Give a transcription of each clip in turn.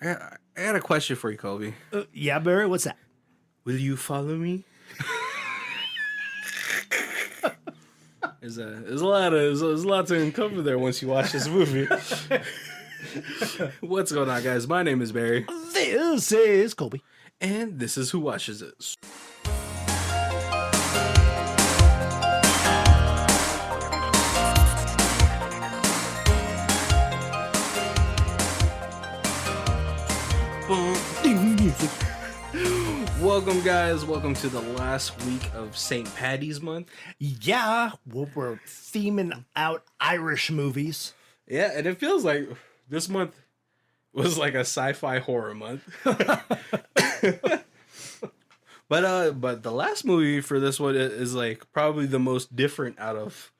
I got a question for you, Kobe. Yeah, Barry, what's that? Will you follow me? There's a lot to uncover there once you watch this movie. What's going on, guys? My name is Barry. This is Colby. And this is Who Watches This. Welcome, guys. Welcome to the last week of St. Paddy's month. Yeah, we're theming out Irish movies. Yeah, and it feels like this month was like a sci-fi horror month. But the last movie for this one is like probably the most different out of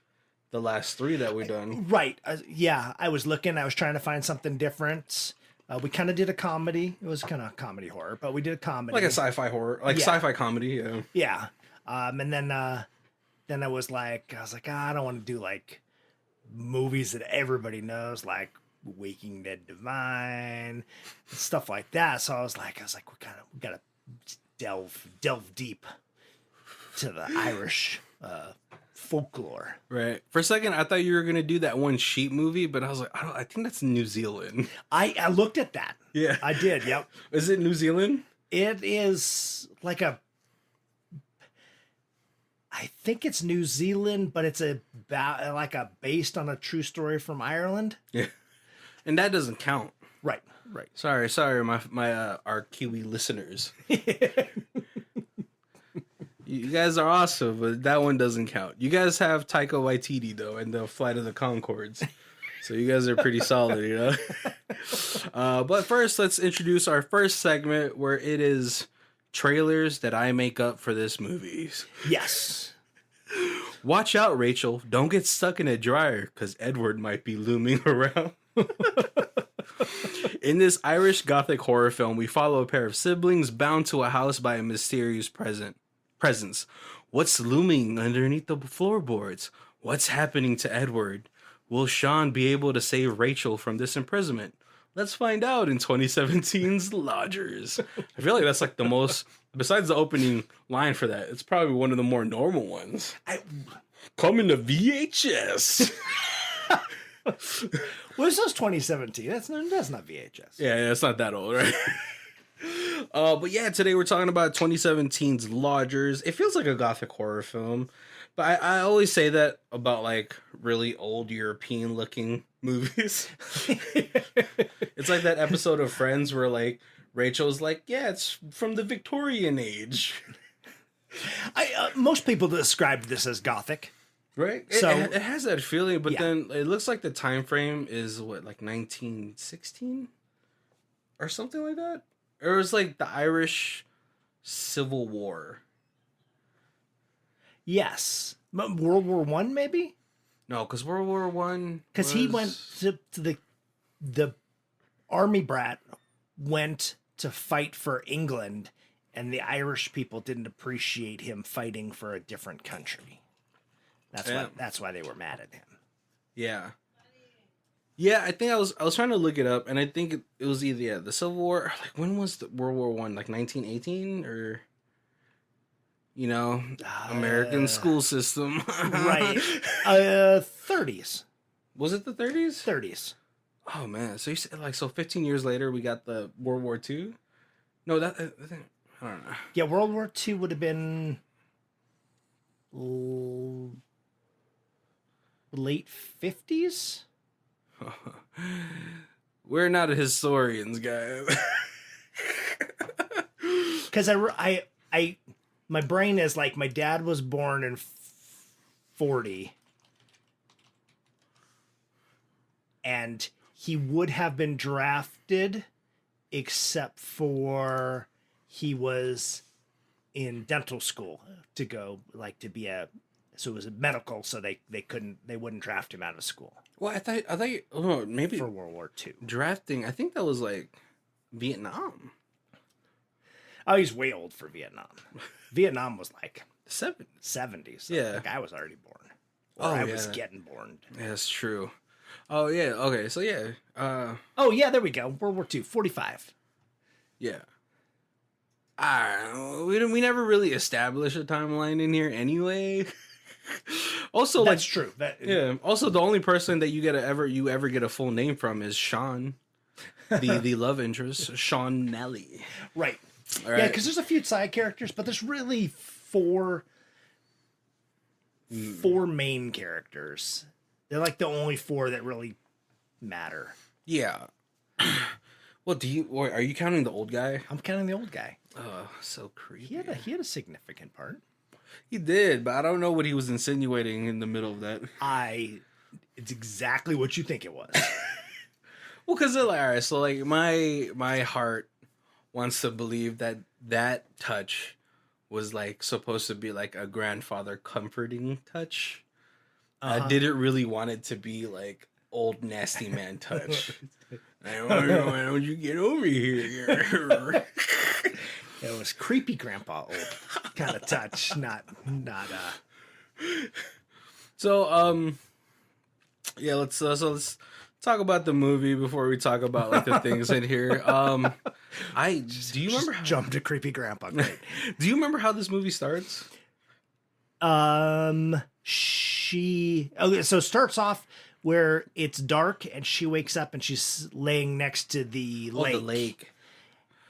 the last three that we've done. Right. Yeah, I was trying to find something different. We kind of did a comedy. It was kind of comedy horror, but we did a comedy. Like a sci-fi horror, sci-fi comedy, yeah. Yeah. And then I was like, I don't want to do like movies that everybody knows, like Waking Dead Divine, stuff like that. So I was like, we gotta delve deep to the Irish folklore. Right. For a second, I thought you were gonna do that one sheep movie, but I was like, I think that's New Zealand. I looked at that. Yeah, I did. Yep. Is it New Zealand? It is like I think it's New Zealand, but it's based on a true story from Ireland. Yeah, and that doesn't count. Right. Sorry, my our Kiwi listeners. You guys are awesome, but that one doesn't count. You guys have Taika Waititi though, and the Flight of the Conchords, so you guys are pretty solid, you know. But first, let's introduce our first segment, where it is trailers that I make up for this movie. Yes. Watch out, Rachel! Don't get stuck in a dryer, because Edward might be looming around. In this Irish Gothic horror film, we follow a pair of siblings bound to a house by a mysterious presence. What's looming underneath the floorboards? What's happening to Edward? Will Sean be able to save Rachel from this imprisonment? Let's find out in 2017's Lodgers. I feel like that's like the most, besides the opening line for that, it's probably one of the more normal ones. Coming to VHS. What's this 2017? That's not VHS. Yeah, it's not that old, right? But yeah, today we're talking about 2017's Lodgers. It feels like a Gothic horror film, but I always say that about like really old European looking movies. It's like that episode of Friends where like Rachel's like, yeah, it's from the Victorian age. Most people describe this as Gothic. Right? So it has that feeling, but then it looks like the time frame is what, like 1916 or something like that? Or it was like the Irish Civil War. Yes. World War One, maybe? No, because World War One. Because he went to the army brat went to fight for England, and the Irish people didn't appreciate him fighting for a different country. That's why they were mad at him. Yeah. Yeah, I think I was trying to look it up, and I think it was either the Civil War. Like, when was the World War One? Like 1918, or American school system, right? 30s. Was it the 30s? 30s. Oh man, so you said 15 years later we got the World War II? No, I don't know. Yeah, World War II would have been late 50s. We're not historians, guys. Because my brain is like, my dad was born in 40, and he would have been drafted, except for he was in dental school to go so it was medical, so they wouldn't draft him out of school. Well, I thought maybe for World War II. Drafting, I think that was like Vietnam. Oh, he's way old for Vietnam. Vietnam was like 70s. So yeah. Like I was already born. Or I was getting born. Yeah, that's true. Oh yeah. Okay. So yeah. Oh yeah, there we go. World War II, 45. Yeah. We never really established a timeline in here anyway. Also, That's like, true. yeah. Also, the only person that you ever get a full name from is Sean, the love interest, Sean Nelly. Right. All Yeah, right. because there's a few side characters, but there's really four main characters. They're like the only four that really matter. Yeah. Well, are you counting the old guy? I'm counting the old guy. Oh, so creepy. He had a significant part. He did, but I don't know what he was insinuating in the middle of that. It's exactly what you think it was. Well, because all right, so like my heart wants to believe that touch was like supposed to be like a grandfather comforting touch. I didn't really want it to be like old nasty man touch. Why don't you get over here? It was creepy grandpa old kind of touch, not So yeah, let's talk about the movie before we talk about like the things in here. Do you remember jump to creepy grandpa. Great. Do you remember how this movie starts? So it starts off where it's dark and she wakes up and she's laying next to the lake. The lake.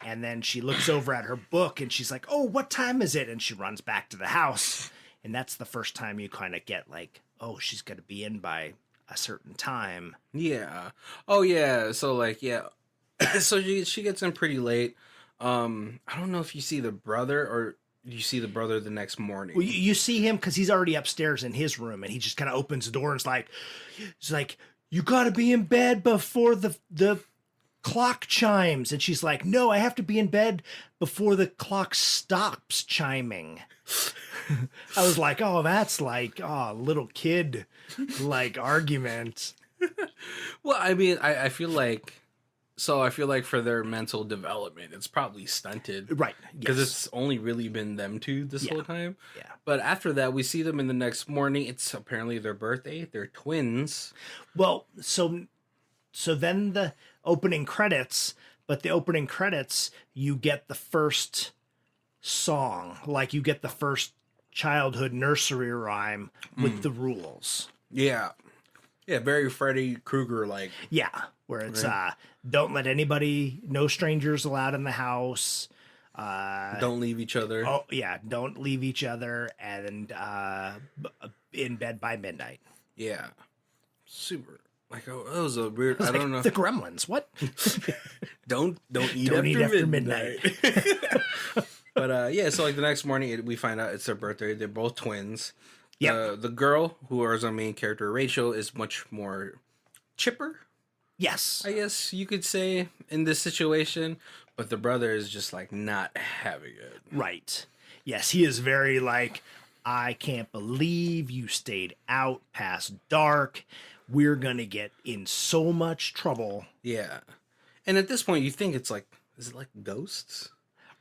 And then she looks over at her book and she's like, "Oh, what time is it?" And she runs back to the house. And that's the first time you kind of get like, oh, she's going to be in by a certain time. Yeah. Oh yeah. So like yeah. So she gets in pretty late. I don't know if you see the brother or you see the brother the next morning. Well, you see him because he's already upstairs in his room, and he just kind of opens the door and it's like, "You got to be in bed before the clock chimes." And she's like, "No, I have to be in bed before the clock stops chiming." I was like, "Oh, that's like little kid like argument." Well, I mean, I feel like for their mental development, it's probably stunted. Right. Because Yes. it's only really been them two this whole time. Yeah. But after that, we see them in the next morning. It's apparently their birthday. They're twins. Well, so then the opening credits, but the opening credits, you get the first song, like you get the first childhood nursery rhyme with the rules. Yeah. Yeah, very Freddy Krueger like. Yeah, where it's don't let anybody, no strangers allowed in the house. Don't leave each other. Oh yeah, don't leave each other, and in bed by midnight. Yeah. Super. Like, oh, that was a weird. I Like, don't know. the Gremlins. What? Don't eat Don't after eat after midnight. But yeah, so like the next morning, we find out it's their birthday. They're both twins. Yeah. The girl, who is our main character, Rachel, is much more chipper, Yes. I guess you could say, in this situation. But the brother is just like not having it. Right. Yes, he is very like, "I can't believe you stayed out past dark. We're gonna get in so much trouble." Yeah. And at this point, you think it's like, is it like ghosts?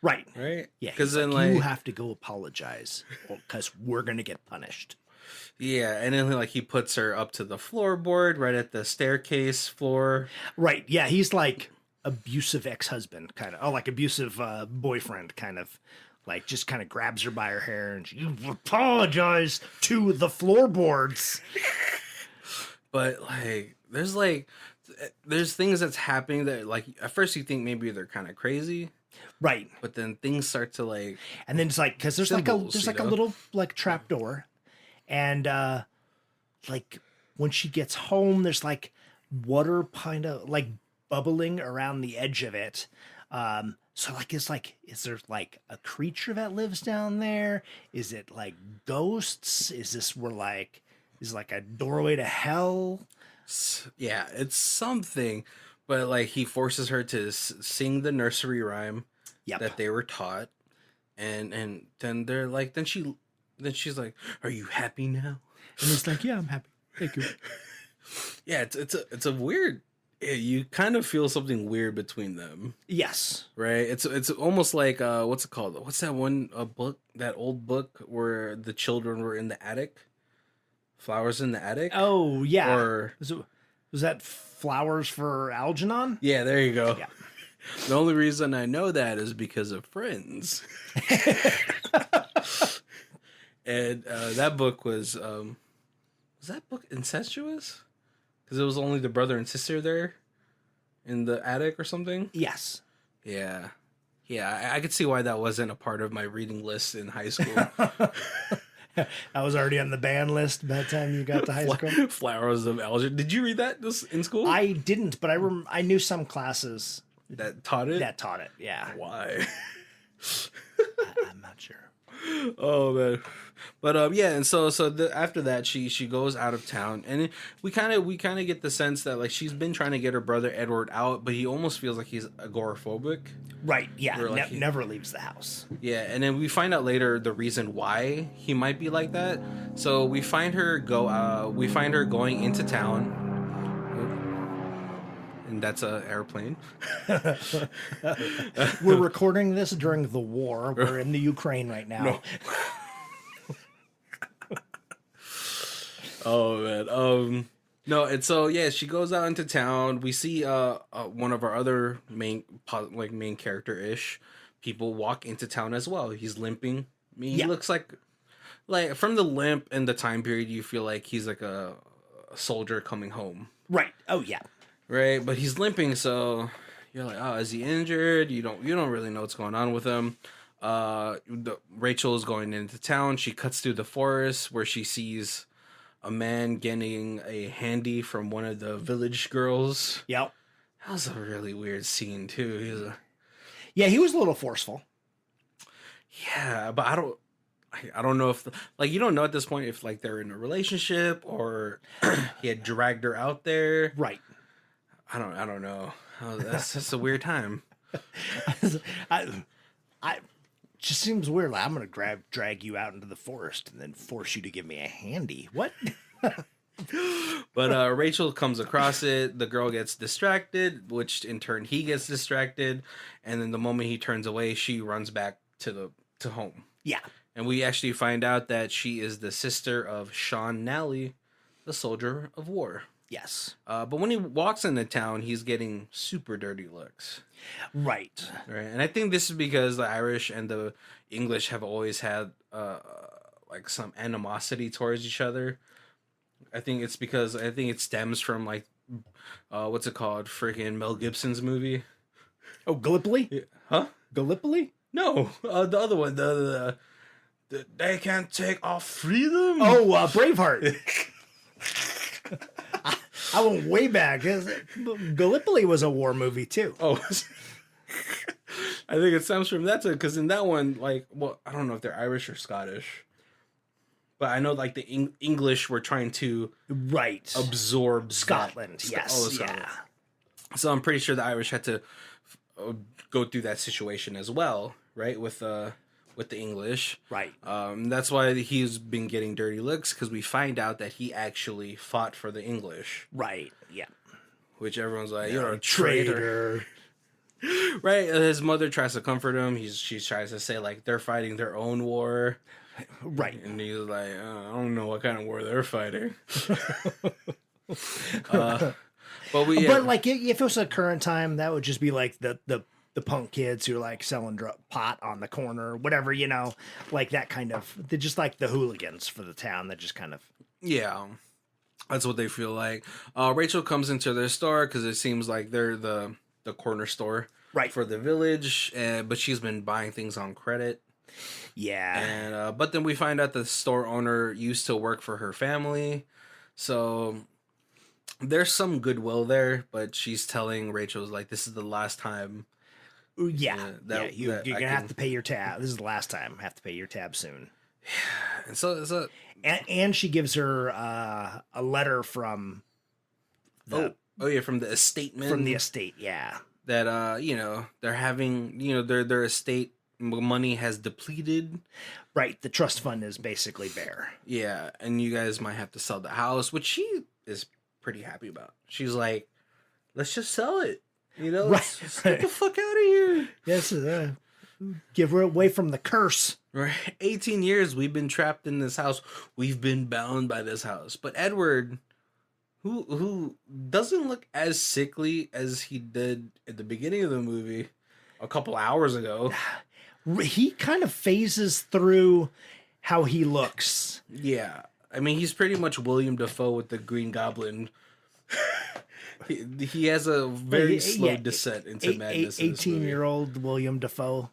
Right. Right? Yeah. Because Because then like, you have to go apologize because we're gonna get punished. yeah, and then like he puts her up to the floorboard right at the staircase floor. Right. Yeah. He's like abusive ex-husband kind of. Oh, like abusive boyfriend kind of. Like just kind of grabs her by her hair and you apologize to the floorboards. But there's things that's happening that like at first you think maybe they're kind of crazy, Right. but then things start to like, And then it's like, because there's Symbols, like you a know? little like trap door, and like when she gets home, there's like water kind of like bubbling around the edge of it. So like it's like, is there like a creature that lives down there? Is it like ghosts? Is this is it like a doorway to hell? yeah, it's something. But like he forces her to sing the nursery rhyme Yep. that they were taught, and then they're like, then she's like, "Are you happy now?" And he's like, "Yeah, I'm happy. Thank you." Yeah, it's a weird. You kind of feel something weird between them, Yes. right? It's almost like what's it called? What's that one book? That old book where the children were in the attic, flowers in the attic. Oh yeah. Or So, Was that Flowers for Algernon? Yeah, there you go. Yeah. The only reason I know that is because of Friends. And that book was that book incestuous? Because it was only the brother and sister there in the attic or something. Yes. Yeah. Yeah, I could see why that wasn't a part of my reading list in high school. I was already on the ban list by the time you got to high school. Flowers of Algernon. Did you read that in school? I didn't, but I knew some classes that taught it? that taught it. Yeah. Why? I'm not sure. Oh man, but yeah, and so after that, she goes out of town, and we kind of get the sense that like she's been trying to get her brother Edward out, but he almost feels like he's agoraphobic. Right. Yeah. Like never leaves the house. Yeah, and then we find out later the reason why he might be like that. So we find her going into town. And that's an airplane. We're recording this during the war. We're in the Ukraine right now. No. Oh man. No, and so yeah, she goes out into town. We see one of our other main character-ish people walk into town as well. He's limping. I mean, he looks like from the limp and the time period, you feel like he's like a soldier coming home. Right. Oh yeah. Right, but he's limping, so you're like, oh, is he injured? You don't really know what's going on with him. Rachel is going into town. She cuts through the forest where she sees a man getting a handy from one of the village girls. Yep. That was a really weird scene too. He was a little forceful. Yeah, but I don't know if you don't know at this point if like they're in a relationship or he had dragged her out there. Right. I don't know. Oh, that's just a weird time. I just seems weird. Like, I'm gonna drag you out into the forest and then force you to give me a handy. What? But Rachel comes across it. The girl gets distracted, which in turn he gets distracted, and then the moment he turns away, she runs back to home. Yeah. And we actually find out that she is the sister of Sean Nally, the soldier of war. Yes. But when he walks into town, he's getting super dirty looks. Right. Right. And I think this is because the Irish and the English have always had like some animosity towards each other. I think it stems from like what's it called? Freaking Mel Gibson's movie. Oh, Gallipoli? Yeah. Huh? Gallipoli? No, the other one. The they can't take our freedom. Oh, Braveheart. I went way back. Gallipoli was a war movie too. Oh, I think it stems from that too. Because in that one, like, well, I don't know if they're Irish or Scottish, but I know like the English were trying to absorb Scotland. Yes, Scotland. Yeah. So I'm pretty sure the Irish had to go through that situation as well, right? With the English, right? That's why he's been getting dirty looks because we find out that he actually fought for the English, right? Yeah, which everyone's like, you're a traitor. Right? His mother tries to comfort him. She tries to say like they're fighting their own war, right? And he's like, I don't know what kind of war they're fighting. But like if it was a current time, that would just be like the punk kids who are like selling pot on the corner, whatever, like that kind of. They're just like the hooligans for the town that just kind of. Yeah, that's what they feel like. Rachel comes into their store because it seems like they're the corner store, right, for the village, but she's been buying things on credit. Yeah, and but then we find out the store owner used to work for her family, so there's some goodwill there. But she's telling Rachel's like, this is the last time. Yeah, you're gonna have to pay your tab. This is the last time. Have to pay your tab soon. And so and she gives her a letter from from the estate man. From the estate, yeah. That they're having their estate money has depleted. Right, the trust fund is basically bare. Yeah, and you guys might have to sell the house, which she is pretty happy about. She's like, let's just sell it. Let's get the fuck out of here. Yes, Give her away from the curse. Right. 18 years we've been trapped in this house. We've been bound by this house. But Edward who doesn't look as sickly as he did at the beginning of the movie a couple hours ago. He kind of phases through how he looks. Yeah. I mean, he's pretty much William Dafoe with the Green Goblin. He has a very slow descent into madness. 18-year-old William Dafoe.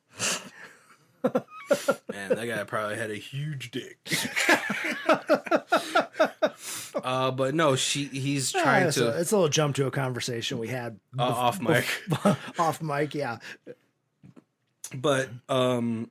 Man, that guy probably had a huge dick. But no, he's trying to. It's a little jump to a conversation we had off mic. Off mic, yeah. But the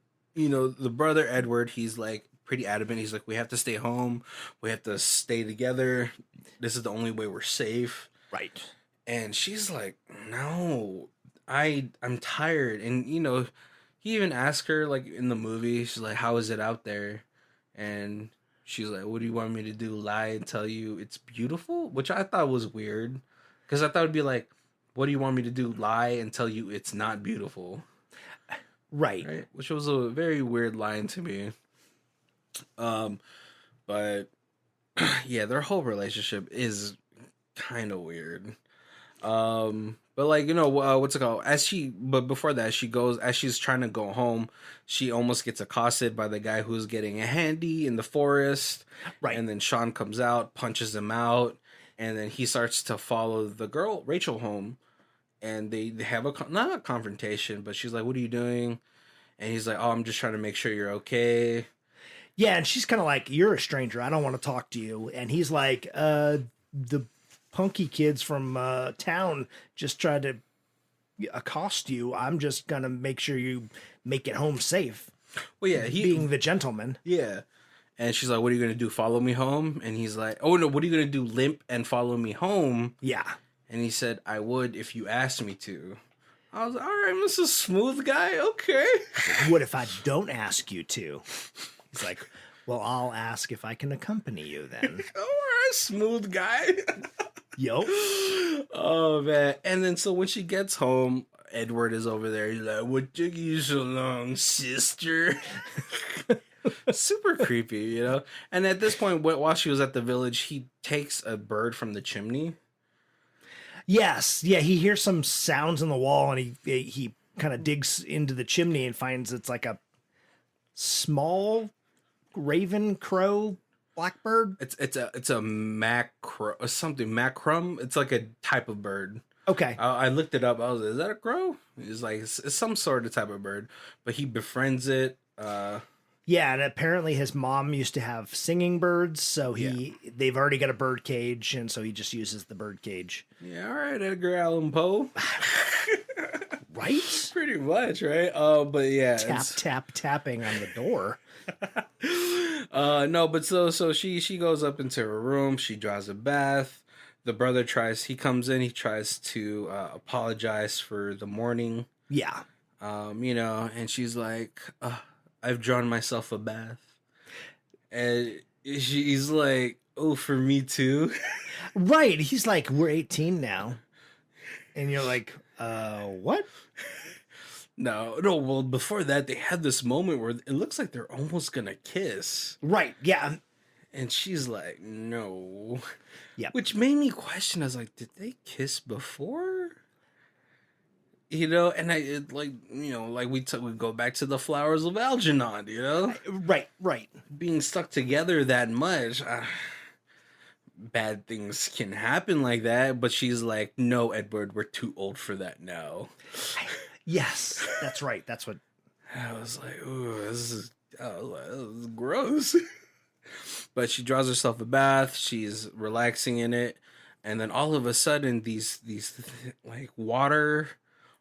brother Edward, he's like pretty adamant. He's like, we have to stay home. We have to stay together. This is the only way we're safe. Right. And she's like, no, I'm tired. And he even asked her, like, in the movie, she's like, how is it out there? And she's like, what do you want me to do? Lie and tell you it's beautiful? Which I thought was weird. Because I thought it'd be like, what do you want me to do? Lie and tell you it's not beautiful. Right. Which was a very weird line to me. But yeah, their whole relationship is kind of weird. But like, what's it called? But before that, as she's trying to go home, she almost gets accosted by the guy who's getting a handy in the forest. Right. And then Sean comes out, punches him out, and then he starts to follow the girl, Rachel, home. And they have not a confrontation, but she's like, what are you doing? And he's like, oh, I'm just trying to make sure you're okay. Yeah, and she's kind of like, you're a stranger. I don't want to talk to you. And he's like, the punky kids from town just tried to accost you. I'm just going to make sure you make it home safe. Well, yeah. Being the gentleman. Yeah. And she's like, what are you going to do? Follow me home? And he's like, oh, no, what are you going to do? Limp and follow me home? Yeah. And he said, I would if you asked me to. I was like, all right, Mr. Smooth Guy, okay. What if I don't ask you to? He's like, well, I'll ask if I can accompany you then. All right, smooth guy. Yo. Oh, man. And then so when she gets home, Edward is over there. He's like, what took you so long, sister? Super creepy, And at this point, while she was at the village, he takes a bird from the chimney. Yes. Yeah, he hears some sounds in the wall, and he kind of digs into the chimney and finds it's like a small raven, crow, blackbird. It's a macro or something, macrum. It's like a type of bird. Okay. I looked it up. I was like, is that a crow? It's like it's some sort of type of bird, but he befriends it. Yeah, and apparently his mom used to have singing birds, so they've already got a bird cage, and so he just uses the bird cage. Yeah, all right, Edgar Allan Poe. Right? Pretty much, right? But yeah, tapping on the door. No, but so she goes up into her room. She draws a bath. The brother he comes in. He tries to apologize for the morning. Yeah. And she's like, I've drawn myself a bath. And he's like, oh, for me too. Right. He's like, we're 18 now. And you're like, what? No. Well, before that, they had this moment where it looks like they're almost going to kiss. Right. Yeah. And she's like, no. Yeah. Which made me question. I was like, did they kiss before? And we go back to the flowers of Algernon, Right. Being stuck together that much, bad things can happen like that. But she's like, no, Edward, we're too old for that now. Yes, that's right. That's what. I was like, ooh, this is gross. But she draws herself a bath. She's relaxing in it. And then all of a sudden, these like water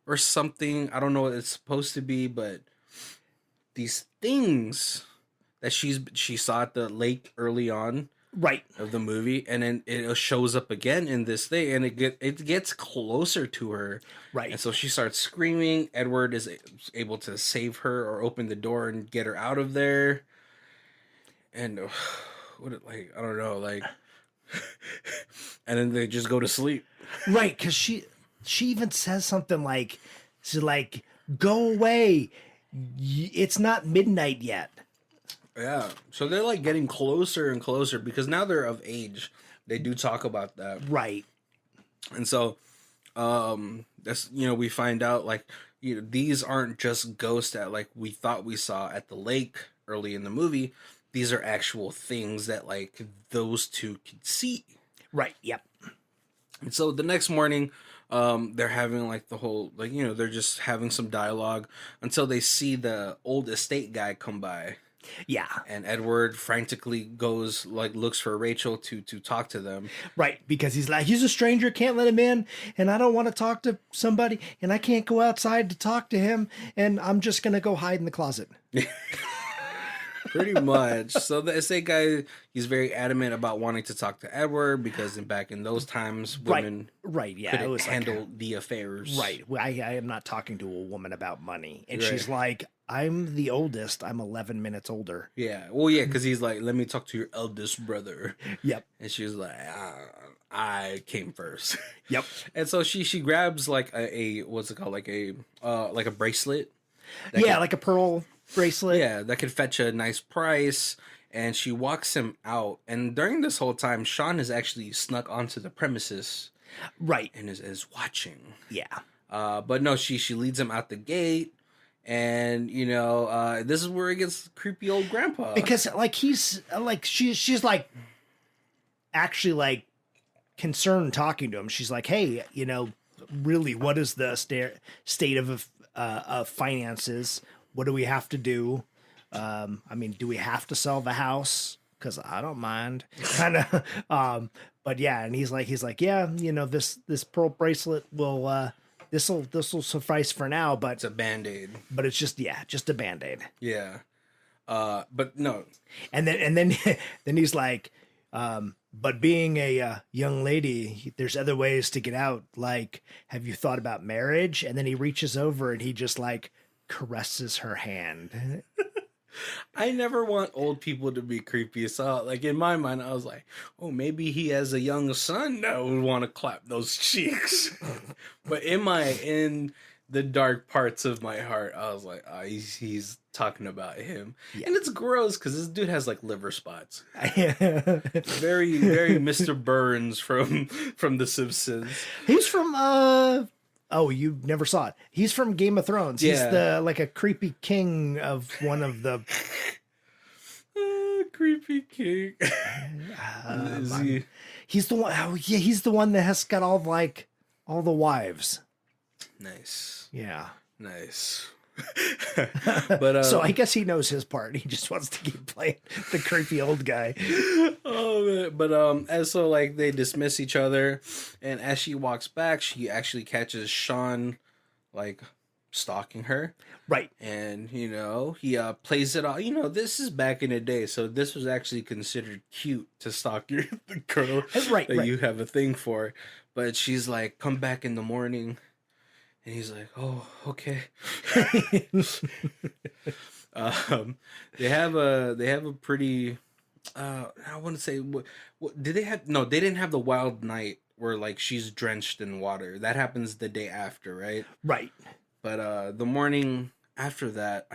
or something, I don't know what it's supposed to be, but these things that she saw at the lake early on, right, of the movie, and then it shows up again in this thing, and it gets closer to her, right, and so she starts screaming. Edward is able to save her or open the door and get her out of there, and I don't know, and then they just go to sleep, right, because she even says something like, she's like, go away, it's not midnight yet. Yeah, so they're like getting closer and closer because now they're of age. They do talk about that. Right. And so that's, we find out like, these aren't just ghosts that like we thought we saw at the lake early in the movie. These are actual things that like those two could see. Right. Yep. And so the next morning, they're having like the whole, like, they're just having some dialogue until they see the old estate guy come by. Yeah. And Edward frantically goes, like, looks for Rachel to talk to them. Right. Because he's like, he's a stranger, can't let him in. And I don't want to talk to somebody. And I can't go outside to talk to him. And I'm just going to go hide in the closet. Pretty much. So the estate guy, he's very adamant about wanting to talk to Edward because back in those times, women yeah, couldn't it was handle like, the affairs. Right. I am not talking to a woman about money. And Right. she's like, I'm the oldest. I'm 11 minutes older. Yeah. Well, yeah, because he's like, let me talk to your eldest brother. Yep. And she's like, I came first. Yep. And so she grabs like a what's it called? Like a bracelet. Yeah, like a pearl bracelet. Yeah, that could fetch a nice price. And she walks him out. And during this whole time, Sean has actually snuck onto the premises. Right. And is watching. Yeah. But no, she leads him out the gate. And, this is where it gets creepy old grandpa. Because like he's like she's like actually like concerned talking to him. She's like, hey, really, what is the state of finances? What do we have to do? Do we have to sell the house? Because I don't mind, kind of. But yeah, and he's like, yeah, this pearl bracelet will this will suffice for now, but it's a Band-Aid. But it's just a Band-Aid. Yeah. But no. And then he's like, but being a young lady, there's other ways to get out. Like, have you thought about marriage? And then he reaches over and he just like caresses her hand. I never want old people to be creepy. So, like, in my mind, I was like, oh, maybe he has a young son that would want to clap those cheeks. But in the dark parts of my heart, I was like, oh, he's talking about him. Yeah. And it's gross because this dude has, like, liver spots. Very, very Mr. Burns from The Simpsons. He's from, oh, you never saw it. He's from Game of Thrones. Yeah. He's like a creepy king of one of the... creepy king. He's the one. Oh, yeah, he's the one that has got all the wives. Nice. Yeah. Nice. But so I guess he knows his part. He just wants to keep playing the creepy old guy. Oh man. But as so like they dismiss each other, and as she walks back, she actually catches Sean like stalking her. Right. And he plays it off. This is back in the day, so this was actually considered cute to stalk the girl right, that you have a thing for. But she's like, come back in the morning. And he's like, oh, okay. They have a pretty, I want to say, what did they have? No, they didn't have the wild night where like she's drenched in water. That happens the day after, right? Right. But the morning after that,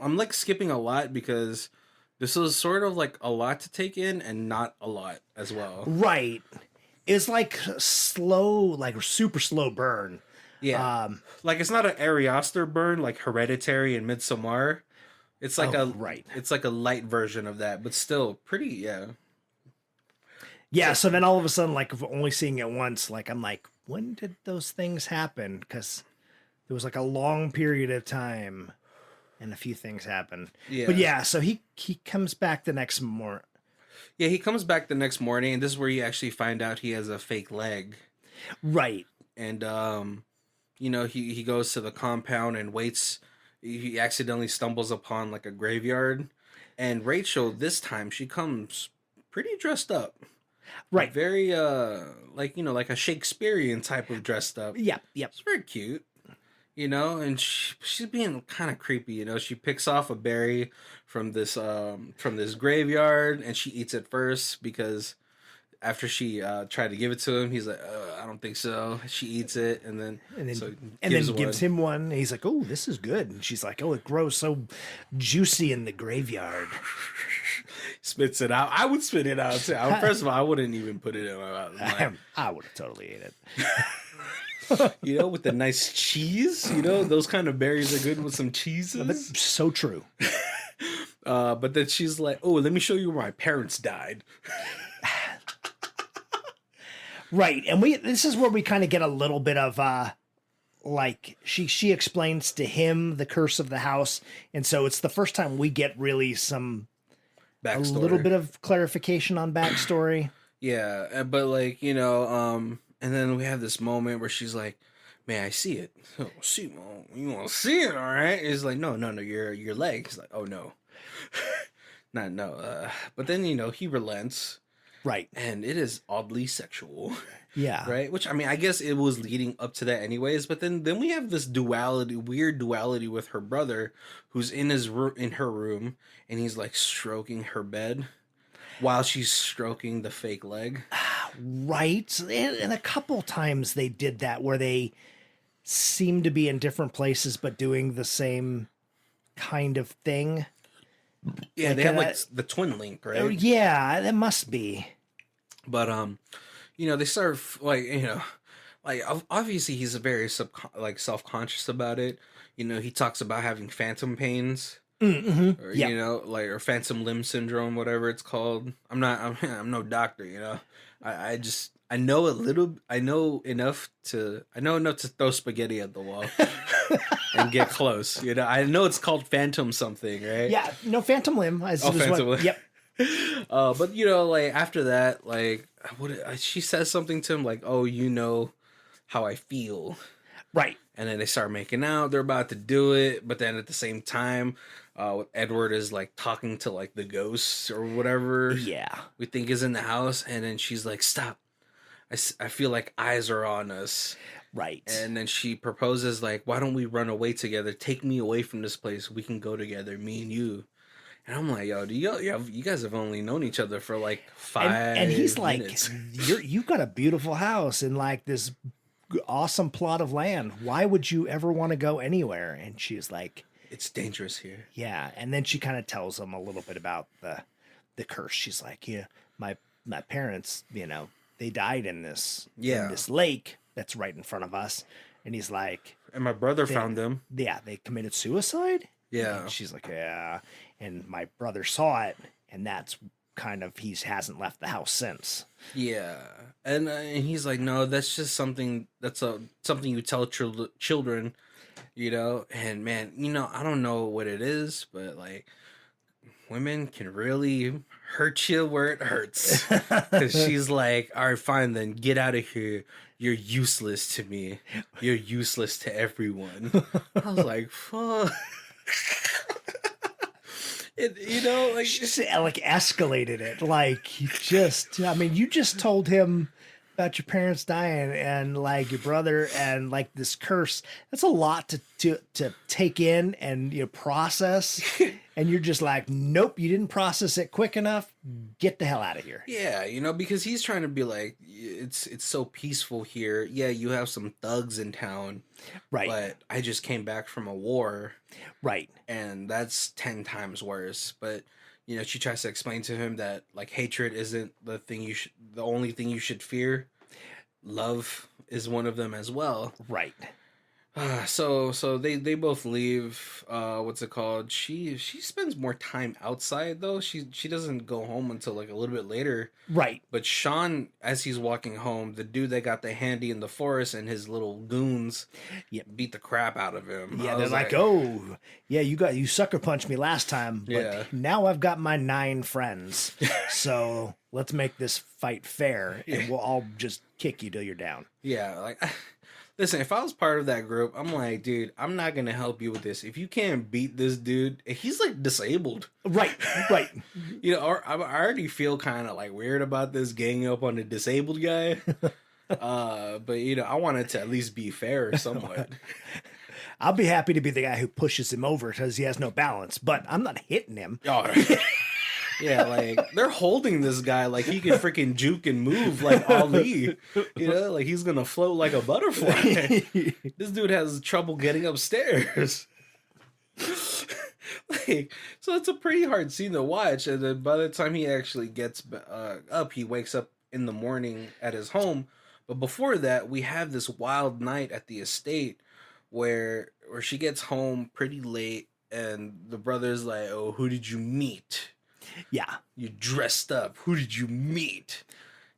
I'm like skipping a lot because this was sort of like a lot to take in and not a lot as well. Right. It's like slow, like super slow burn. Yeah, like it's not an Arioster burn like Hereditary and Midsommar. It's like it's like a light version of that, but still pretty. Yeah. So then all of a sudden, like only seeing it once, like I'm like, when did those things happen? Because there was like a long period of time, and a few things happened. Yeah. But yeah, so he comes back the next morning. Yeah, he comes back the next morning, and this is where you actually find out he has a fake leg. Right. And he goes to the compound and waits. He accidentally stumbles upon like a graveyard, and Rachel this time she comes pretty dressed up, right? Very like a Shakespearean type of dressed up. Yep. It's very cute, and she's being kind of creepy. She picks off a berry from this graveyard and she eats it first because after she tried to give it to him, he's like, I don't think so. She eats it and then gives him one. And he's like, oh, this is good. And she's like, oh, it grows so juicy in the graveyard. Spits it out. I would spit it out too. First of all, I wouldn't even put it in my mouth. I would have totally ate it. With the nice cheese. Those kind of berries are good with some cheeses. That's so true. But then she's like, "Oh, let me show you where my parents died." Right, and this is where we kind of get a little bit of she explains to him the curse of the house, and so it's the first time we get really a little bit of clarification on backstory. Yeah, but and then we have this moment where she's like, "May I see it?" "Oh, see, Mom, you want to see it, all right?" It's like, no, your leg. He's like, "Oh no, not no." But then he relents, right? And it is oddly sexual, yeah, right? Which I guess it was leading up to that anyways. But then we have this weird duality with her brother, who's in her room, and he's like stroking her bed while she's stroking the fake leg. Right. And a couple times they did that where they seem to be in different places but doing the same kind of thing. Yeah, they have the twin link, right? Oh, yeah, that must be. But they start obviously he's a very self-conscious about it. He talks about having phantom pains. Mm-hmm. Or or phantom limb syndrome, whatever it's called. I'm no doctor, I know enough to throw spaghetti at the wall and get close. I know it's called phantom something, right? Yeah, no, phantom limb. Phantom limb. Yep. But after that, she says something to him like, "Oh, you know how I feel." Right. And then they start making out. They're about to do it, but then at the same time, Edward is talking to the ghosts or whatever. Yeah. We think is in the house, and then she's like, "Stop! I feel like eyes are on us." Right. And then she proposes "Why don't we run away together? Take me away from this place. We can go together, me and you." And I'm like, "Yo, you guys have only known each other for 5 and he's minutes." You've got a beautiful house and this awesome plot of land. Why would you ever want to go anywhere? And she's like, "It's dangerous here." Yeah. And then she kind of tells him a little bit about the curse. She's like, "Yeah, my parents, they died in this lake that's right in front of us." And he's like, "And my brother found them." Yeah, they committed suicide. Yeah. And she's like, "Yeah." And my brother saw it, and that's kind of he hasn't left the house since. Yeah, and he's like, "No, that's just something something you tell children, And man, I don't know what it is, but women can really hurt you where it hurts." Because she's like, "All right, fine, then get out of here. You're useless to me. You're useless to everyone." I was like, "Fuck." She just escalated it. You just told him about your parents dying and your brother and this curse. That's a lot to take in and process. And you're just like, "Nope, you didn't process it quick enough. Get the hell out of here." Yeah, because he's trying to be it's so peaceful here. Yeah, you have some thugs in town. Right. But I just came back from a war. Right. And that's 10 times worse. But she tries to explain to him that hatred isn't the only thing you should fear. Love is one of them as well. Right. So they both leave. What's it called? She spends more time outside though. She doesn't go home until a little bit later. Right. But Sean, as he's walking home, the dude that got the handy in the forest and his little goons, beat the crap out of him. Yeah, they're like, "Oh, yeah, you sucker punched me last time, but now I've got my 9 friends, so let's make this fight fair, and we'll all just kick you till you're down." Yeah, listen, if I was part of that group, I'm like, "Dude, I'm not going to help you with this. If you can't beat this dude," he's disabled. Right. I already feel kind of weird about this ganging up on a disabled guy. But I want it to at least be fair somewhat. I'll be happy to be the guy who pushes him over because he has no balance, but I'm not hitting him. Oh, right. Yeah, they're holding this guy he can freaking juke and move Ali. He's gonna float like a butterfly. This dude has trouble getting upstairs. Like, so it's a pretty hard scene to watch. And then by the time he actually gets up, he wakes up in the morning at his home. But before that, we have this wild night at the estate where she gets home pretty late, and the brother's like, "Oh, who did you meet? Yeah. You dressed up. Who did you meet?"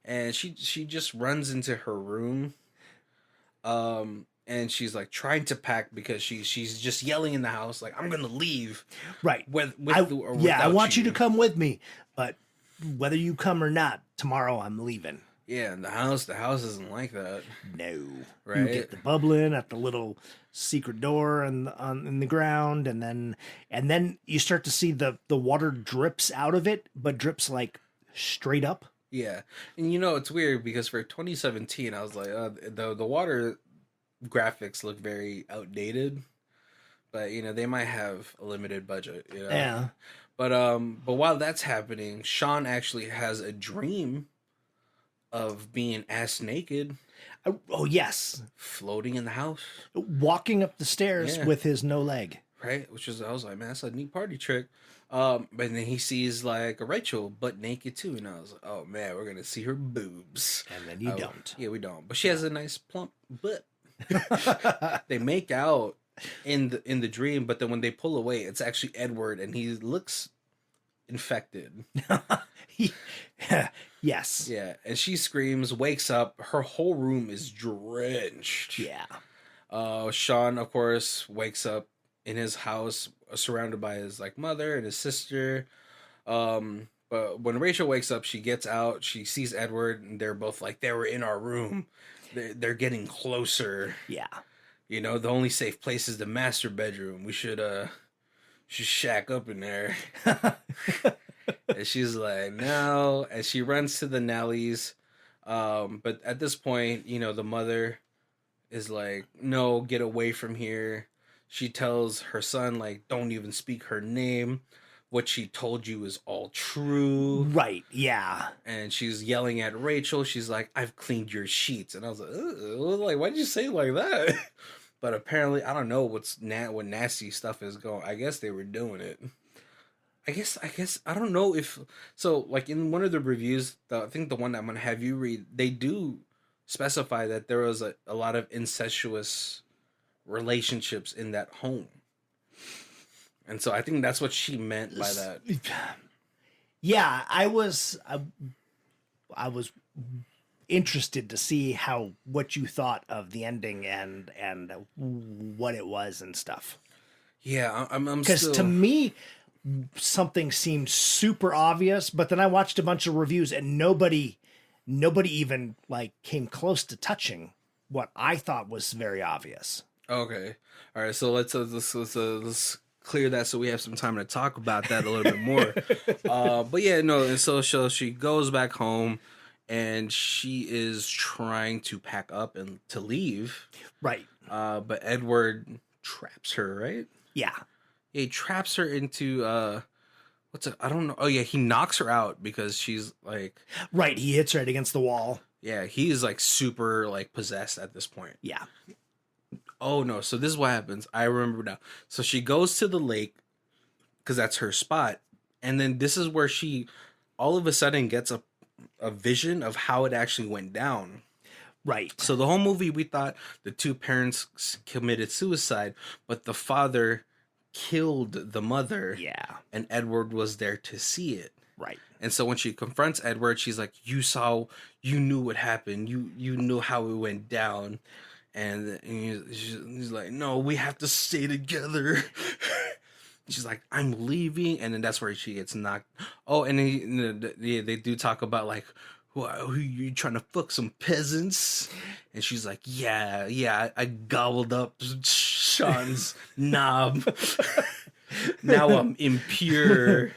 And she just runs into her room, and she's like trying to pack because she's just yelling in the house like, "I'm gonna leave." Right. I want you to come with me, but whether you come or not, tomorrow I'm leaving. Yeah, and the house isn't like that. No. Right. You get the bubbling at the little secret door in the ground, and then you start to see the water drips out of it, but drips like straight up. Yeah, and it's weird because for 2017, I was like, the water graphics look very outdated, but they might have a limited budget. Yeah. But while that's happening, Sean actually has a dream of being ass naked. Oh yes, floating in the house, walking up the stairs with his no leg. Right, I was like, man, that's a neat party trick. But then he sees like a Rachel butt naked too, and I was like, oh man, we're gonna see her boobs. And then you don't. Yeah, we don't. But she has a nice plump butt. They make out in the dream, but then when they pull away, it's actually Edward, and he looks infected. Yes. Yeah, and she screams, wakes up. Her whole room is drenched. Yeah. Sean, of course, wakes up in his house, surrounded by his like mother and his sister. But when Rachel wakes up, she gets out. She sees Edward, and they're both like, they were in our room. They're getting closer. Yeah. The only safe place is the master bedroom. We should shack up in there. And she's like, no. And she runs to the Nellies. But at this point, the mother is like, no, get away from here. She tells her son, like, don't even speak her name. What she told you is all true. Right, yeah. And she's yelling at Rachel. She's like, I've cleaned your sheets. And I was like, why'd you say it like that? But apparently, I don't know what nasty stuff is going. I guess they were doing it. I guess I don't know if so. Like in one of the reviews, I think the one I'm gonna have you read, they do specify that there was a lot of incestuous relationships in that home, and so I think that's what she meant by that. Yeah, I was interested to see what you thought of the ending and what it was and stuff. Yeah, I'm because to me, something seemed super obvious, but then I watched a bunch of reviews and nobody even like came close to touching what I thought was very obvious. Okay, all right. So let's clear that so we have some time to talk about that a little bit more. But yeah, no. And so she goes back home, and she is trying to pack up and to leave. Right. But Edward traps her. Right. Yeah. He traps her into I don't know. Oh yeah, he knocks her out because she's like, right, he hits right against the wall. Yeah, he is like super like possessed at this point. Yeah. Oh no, so this is what happens. I remember now. So she goes to the lake because that's her spot, and then this is where she all of a sudden gets a vision of how it actually went down. Right. So the whole movie, we thought the two parents committed suicide, but the father killed the mother. Yeah. And Edward was there to see it. Right. And so when she confronts Edward, she's like, you knew what happened. You knew how it went down. And he's like, no, we have to stay together. She's like, I'm leaving. And then that's where she gets knocked. Oh, and they do talk about like, who you trying to fuck some peasants? And she's like, yeah, I gobbled up Sean's knob. Now I'm impure.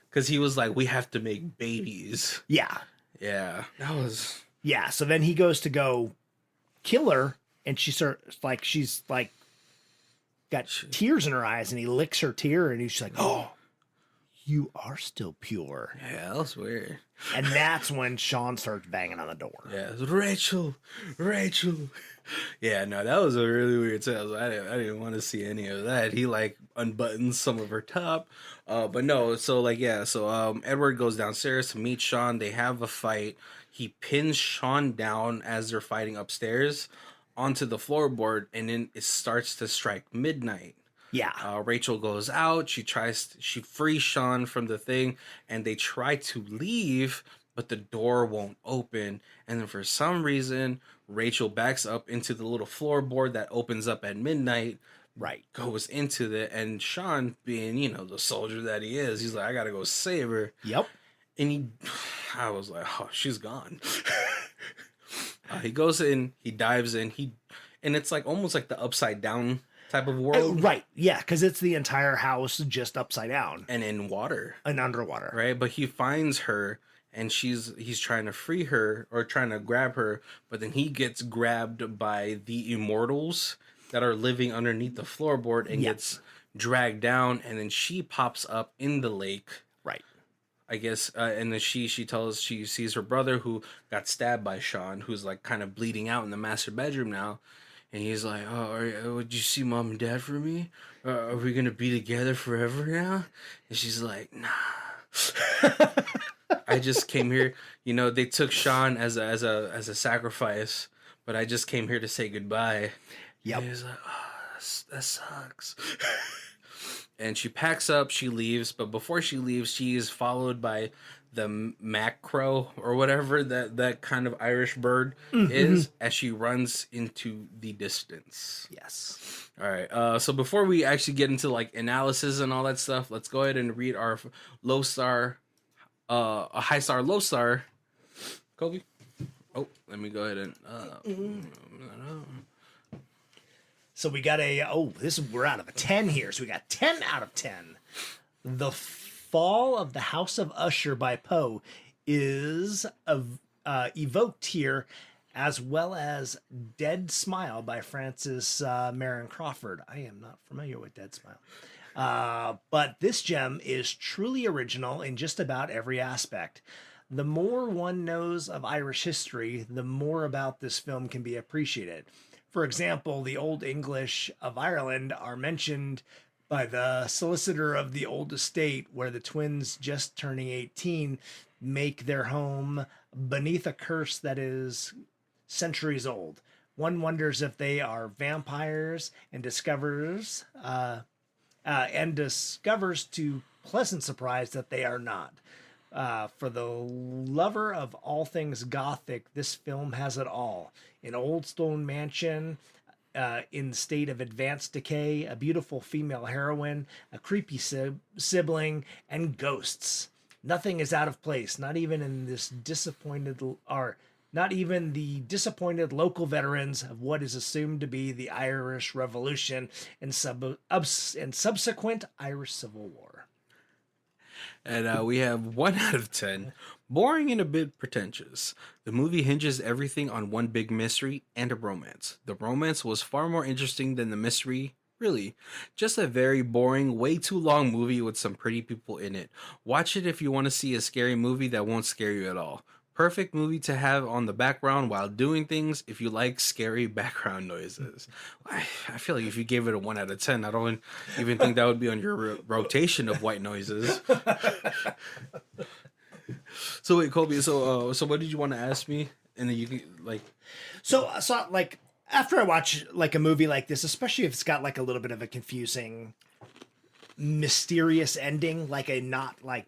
Because he was like, we have to make babies. Yeah. Yeah. That was... Yeah, so then he goes to go kill her, and she's got tears in her eyes, and he licks her tear, and he's like, oh, you are still pure. Yeah, that was weird. And that's when Sean starts banging on the door. Yeah, it was Rachel. Yeah, no, that was a really weird tale. I didn't want to see any of that. He like unbuttons some of her top, but no. So like yeah, so Edward goes downstairs to meet Sean. They have a fight. He pins Sean down as they're fighting upstairs onto the floorboard, and then it starts to strike midnight. Yeah. Rachel goes out. She frees Sean from the thing, and they try to leave, but the door won't open. And then for some reason, Rachel backs up into the little floorboard that opens up at midnight. Right. Goes into and Sean, being the soldier that he is, he's like, I gotta go save her. Yep. And I was like, oh, she's gone. He goes in, he dives in, and it's like almost like the upside down type of world. Right. Yeah, because it's the entire house just upside down. And in water. And underwater. Right? But he finds her, and he's trying to free her, or trying to grab her, but then he gets grabbed by the immortals that are living underneath the floorboard and gets dragged down, and then she pops up in the lake. Right. I guess, and then she sees her brother who got stabbed by Sean, who's like kind of bleeding out in the master bedroom now. And he's like, oh, would you see mom and dad for me? Are we going to be together forever now? And she's like, nah. I just came here. They took Sean as a sacrifice, but I just came here to say goodbye. Yep. And he's like, oh, that sucks. And she packs up, she leaves, but before she leaves, she is followed by the mackerel or whatever that kind of Irish bird is, as she runs into the distance. Yes. All right. So before we actually get into like analysis and all that stuff, let's go ahead and read our low star, a high star, low star. Kobe. Oh, let me go ahead and. So we got we're out of a 10 here. So we got 10 out of 10. The Fall of the House of Usher by Poe is evoked here, as well as Dead Smile by Francis Marion Crawford. I am not familiar with Dead Smile. But this gem is truly original in just about every aspect. The more one knows of Irish history, the more about this film can be appreciated. For example, the Old English of Ireland are mentioned by the solicitor of the old estate, where the twins just turning 18 make their home beneath a curse that is centuries old. One wonders if they are vampires, and discovers to pleasant surprise that they are not. For the lover of all things Gothic, this film has it all. An old stone mansion in state of advanced decay, a beautiful female heroine, a creepy sibling, and ghosts. Nothing is out of place, not even the disappointed local veterans of what is assumed to be the Irish Revolution and subsequent Irish Civil War. And we have 1 out of 10. Boring and a bit pretentious. The movie hinges everything on one big mystery and a romance. The romance was far more interesting than the mystery. Really, just a very boring, way too long movie with some pretty people in it. Watch it if you want to see a scary movie that won't scare you at all. Perfect movie to have on the background while doing things if you like scary background noises. I feel like if you gave it a 1 out of 10, I don't even think that would be on your rotation of white noises. So wait, Kobe, so what did you want to ask me? And then you can like... So like, after I watch like a movie like this, especially if it's got like a little bit of a confusing, mysterious ending, like a not like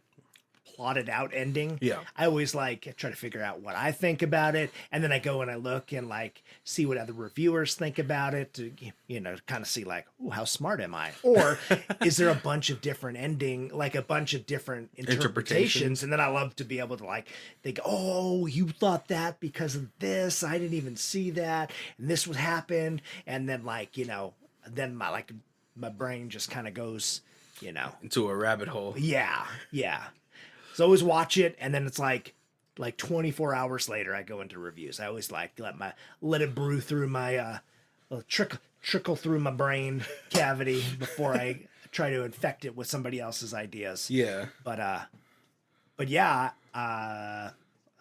plotted out ending. Yeah. I always like try to figure out what I think about it, and then I go and I look and like see what other reviewers think about it to, kind of see like, oh, how smart am I? Or is there a bunch of different like a bunch of different interpretations? And then I love to be able to like think, oh, you thought that because of this. I didn't even see that. And this would happen. And then like, then my brain just kind of goes, into a rabbit hole. Yeah. Yeah. So I always watch it, and then it's like 24 hours later, I go into reviews. I always like let it brew through my trickle through my brain cavity before I try to infect it with somebody else's ideas. Yeah. But yeah,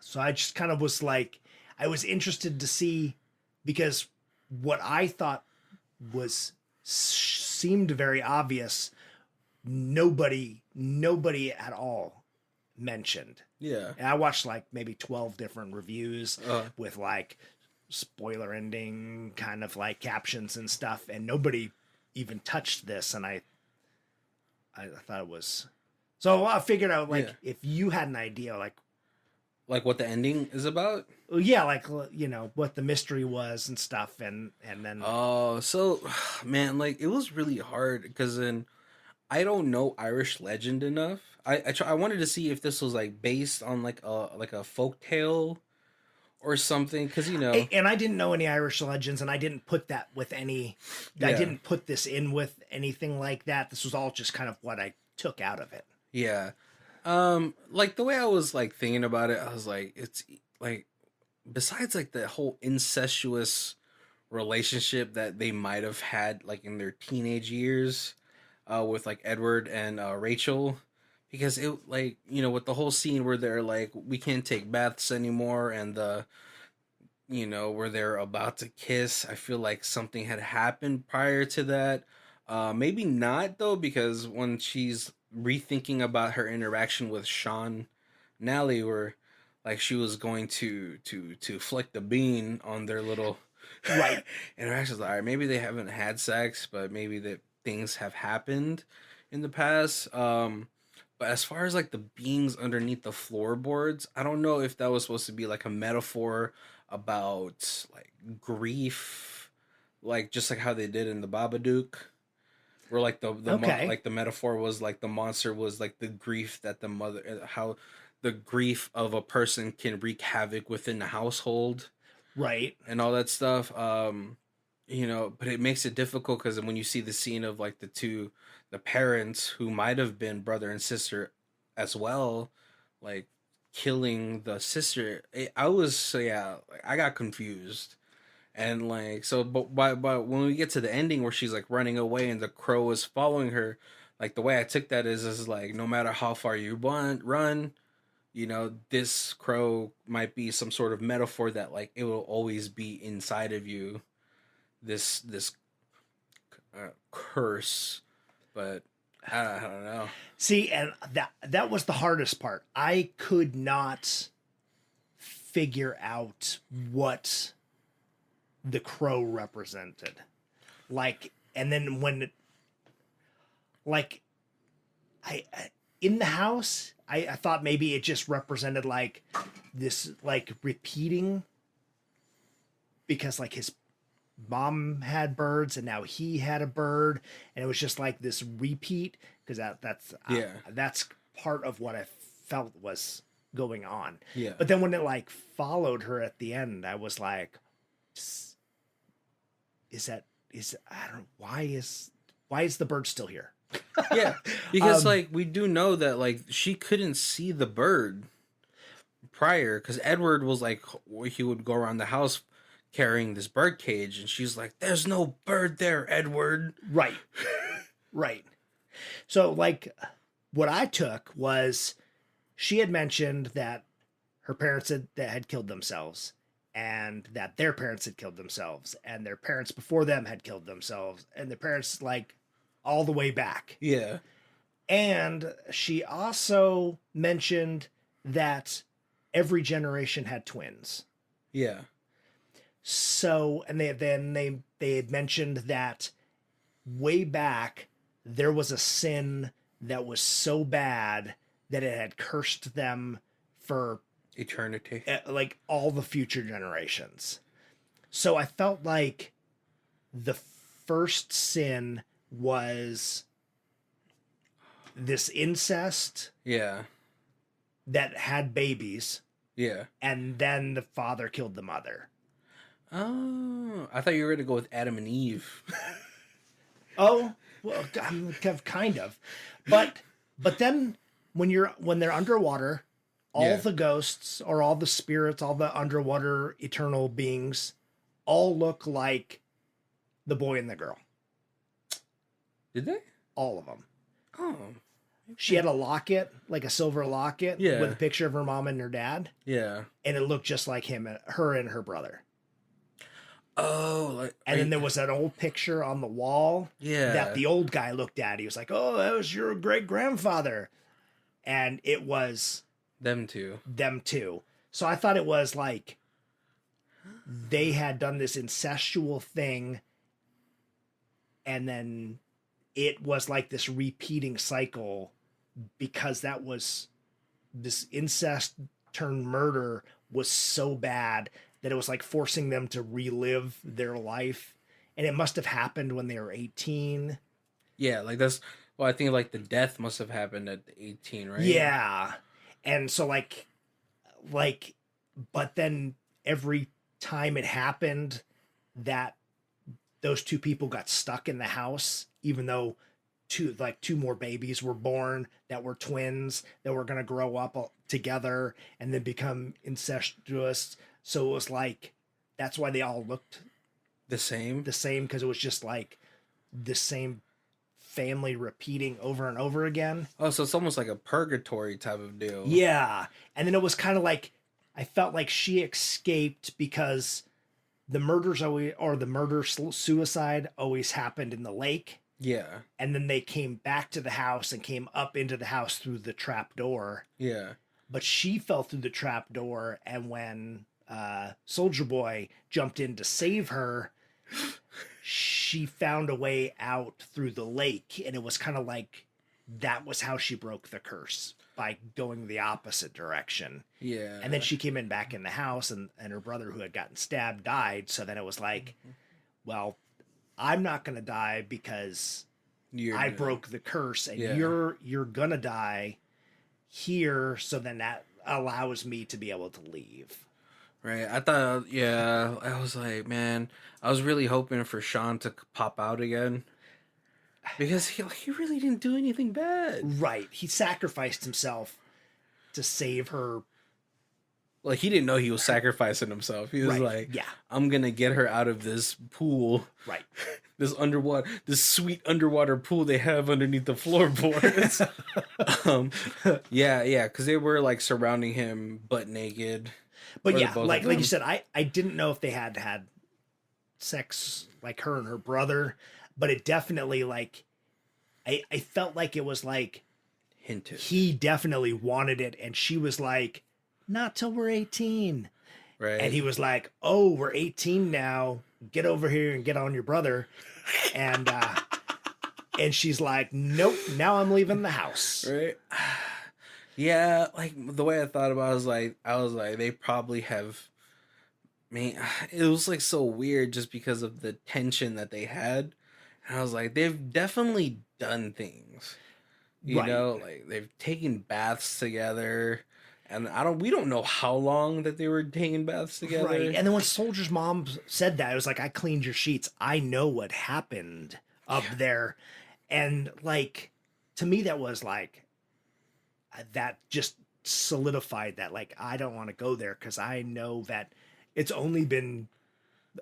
so I just kind of was like, I was interested to see, because what I thought seemed very obvious, nobody at all mentioned. Yeah. And I watched like maybe 12 different reviews with like spoiler ending kind of like captions and stuff, and nobody even touched this. And I thought it was, so I figured out like, if you had an idea, like what the ending is about. Yeah, like, you know, what the mystery was and stuff, and then Oh, so man, like it was really hard because then I don't know Irish legend enough. I wanted to see if this was like based on like a folk tale or something, because and I didn't know any Irish legends, and I didn't put that with any. I didn't put this in with anything like that. This was all just kind of what I took out of it. Yeah. Like the way I was like thinking about it, I was like, it's like, besides like the whole incestuous relationship that they might have had like in their teenage years, with like Edward and Rachel, because it, like, with the whole scene where they're like, we can't take baths anymore, and where they're about to kiss, I feel like something had happened prior to that. Maybe not though, because when she's rethinking about her interaction with Sean Nally, where like she was going to flick the bean on their little right interactions. All right, maybe they haven't had sex, but maybe that things have happened in the past. But as far as like the beings underneath the floorboards, I don't know if that was supposed to be like a metaphor about like grief, like just like how they did in the Babadook. Where like like the metaphor was like the monster was like the grief that the mother, how the grief of a person can wreak havoc within the household, right, and all that stuff. But it makes it difficult because when you see the scene of like the parents who might have been brother and sister as well, like killing the sister, I got confused. And like, so, but when we get to the ending where she's like running away and the crow is following her, like the way I took that is like, no matter how far you run, this crow might be some sort of metaphor that like it will always be inside of you, this curse. But I don't know. See, and that was the hardest part. I could not figure out what the crow represented, like, and then when like I in the house, I thought maybe it just represented like this, like repeating, because like his mom had birds and now he had a bird, and it was just like this repeat, because that's part of what I felt was going on. Yeah. But then when it like followed her at the end, I was like, why is the bird still here? Yeah, because like we do know that like she couldn't see the bird prior, because Edward was like, he would go around the house carrying this bird cage, and she's like, there's no bird there, Edward. Right. Right. So like what I took was, she had mentioned that her parents had killed themselves, and that their parents had killed themselves, and their parents before them had killed themselves, and their parents like all the way back. Yeah. And she also mentioned that every generation had twins. Yeah. So, and they had mentioned that way back there was a sin that was so bad that it had cursed them for eternity, like all the future generations. So I felt like the first sin was this incest. Yeah. That had babies. Yeah. And then the father killed the mother. Oh, I thought you were going to go with Adam and Eve. Oh, well, kind of. But then when they're underwater, all the ghosts or all the spirits, all the underwater eternal beings all look like the boy and the girl. Did they? All of them. Oh. She had a locket, like a silver locket, Yeah. with a picture of her mom and her dad, Yeah. and it looked just like her and her brother. Oh, like, And then there was an old picture on the wall yeah, that the old guy looked at. He was like, "Oh, that was your great grandfather," and it was them too. them too. So I thought it was like they had done this incestual thing, and then it was like this repeating cycle because that was this incest turned murder was so bad that it was like forcing them to relive their life. And it must have happened when they were 18. Yeah, like that's. Well, I think like the death must have happened at 18, right? Yeah. And so but then every time it happened that those two people got stuck in the house, even though two more babies were born that were twins that were going to grow up together and then become incestuous. So it was like, that's why they all looked The same. because it was just like the same family repeating over and over again. Oh, so it's almost like a purgatory type of deal. Yeah. And then it was kind of like, I felt like she escaped because the suicide always happened in the lake. Yeah. And then they came back to the house and came up into the house through the trap door. Yeah. But she fell through the trap door, and when Soldier Boy jumped in to save her, she found a way out through the lake, and it was kind of like that was how she broke the curse, by going the opposite direction. Yeah. And then she came back in the house, and her brother, who had gotten stabbed, died. So then it was like, well, I'm not going to die because I broke the curse, and you're going to die here. So then that allows me to be able to leave. Right. I thought, I was like, man, I was really hoping for Sean to pop out again. Because he really didn't do anything bad. Right. He sacrificed himself to save her. Like, he didn't know he was sacrificing himself. He was like, yeah, I'm going to get her out of this pool. Right. This sweet underwater pool they have underneath the floorboards. Because they were, like, surrounding him butt naked. But yeah, like you said, I didn't know if they had sex, like her and her brother, but it definitely, like, I felt like it was like hinted. He definitely wanted it, and she was like, not till we're 18. Right. And he was like, oh, we're 18 now. Get over here and get on your brother. And and she's like, nope, now I'm leaving the house. Right. Yeah, like the way I thought about it, I was like, they probably have. Man, it was like so weird just because of the tension that they had. And I was like, they've definitely done things, you know, like they've taken baths together, and we don't know how long that they were taking baths together. Right. And then when Soldier's mom said that, it was like, I cleaned your sheets. I know what happened up there. And like, to me, that was like, that just solidified that, like, I don't want to go there because I know that it's only been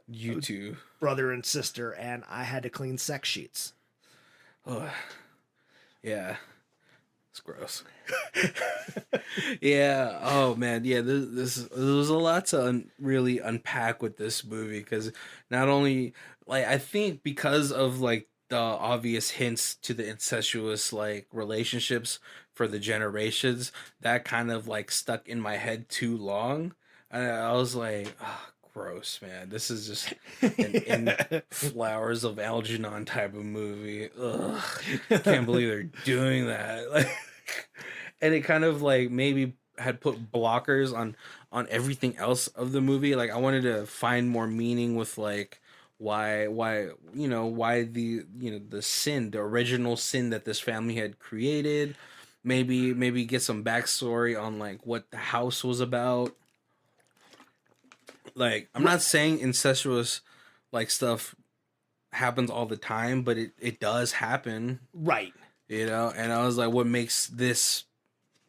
you two, brother and sister, and I had to clean sex sheets. Oh, yeah, it's gross. Yeah. Oh man. Yeah. This there was a lot to really unpack with this movie, because not only, like, I think because of like the obvious hints to the incestuous like relationships for the generations, that kind of like stuck in my head too long. And I was like, oh, gross, man. This is just an Flowers of Algernon type of movie. Ugh. Can't believe they're doing that. Like, and it kind of like maybe had put blockers on everything else of the movie. Like, I wanted to find more meaning with like why the sin, the original sin that this family had created. Maybe get some backstory on like what the house was about. Like, I'm not saying incestuous like stuff happens all the time, but it does happen. Right. You know, and I was like, what makes this,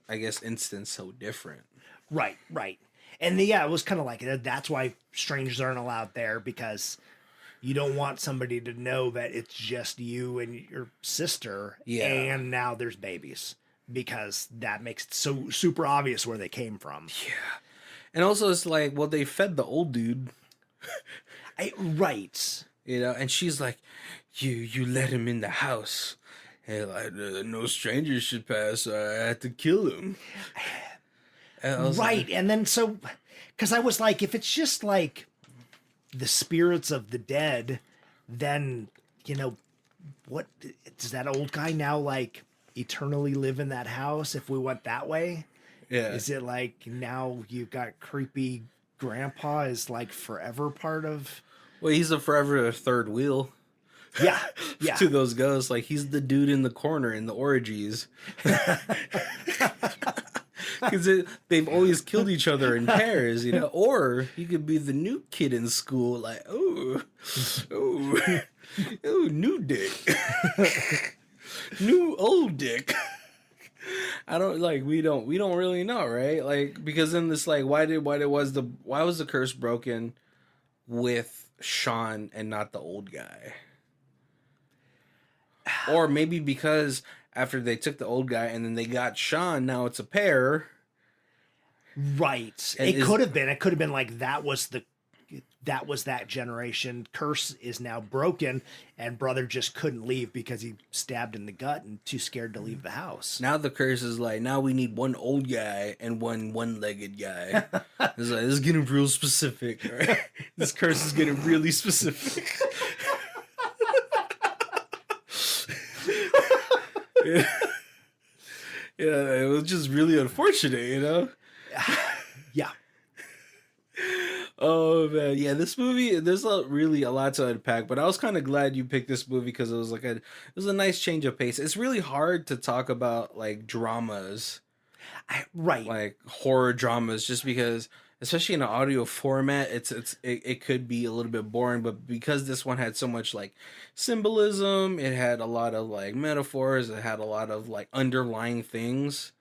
I guess, instance so different? Right. It was kind of like, that's why strangers aren't allowed there, because You don't want somebody to know that it's just you and your sister, Yeah. and now there's babies, because that makes it so super obvious where they came from. Yeah. And also it's like, well, they fed the old dude, Right. you know, and she's like, you let him in the house. And like, no strangers should pass, so I had to kill him. And I was Right. like, And then so, because I was like, if it's just like the spirits of the dead, then, what does that old guy now like eternally live in that house if we went that way? yeah. Is it like now you've got creepy grandpa is like forever part of. Well, he's a forever third wheel Yeah. Yeah. to those ghosts. Like, he's the dude in the corner in the orgies. Because they've always killed each other in pairs, you know. Or you could be the new kid in school, like, oh, new dick, new old dick. I don't like. We don't really know, right? Like, because in this, like, why was the curse broken with Sean and not the old guy? Or maybe because after they took the old guy and then they got Sean, now it's a pair. Right. And It could have been. It could have been like that was that generation. Curse is now broken, and brother just couldn't leave because he stabbed in the gut and too scared to leave the house. Now the curse is like, now we need one old guy and one-legged guy. It's like, this is getting real specific, right? This curse is getting really specific. Yeah. Yeah, it was just really unfortunate, you know? Yeah. Oh man, yeah, this movie, there's really a lot to unpack, but I was kind of glad you picked this movie because it was a nice change of pace. It's really hard to talk about like dramas, Right. like horror dramas, just because, especially in an audio format, it could be a little bit boring, but because this one had so much like symbolism, it had a lot of like metaphors, it had a lot of like underlying things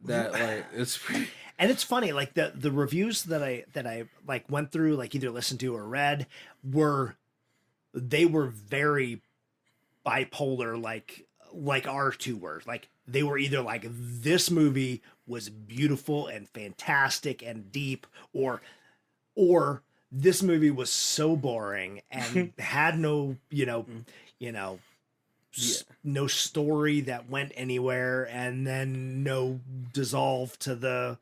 that like it's pretty. And it's funny, like the reviews that I like went through, like either listened to or read, were very bipolar, like our two words. Like they were either like this movie was beautiful and fantastic and deep, or this movie was so boring and had no no story that went anywhere, and then no dissolve to the.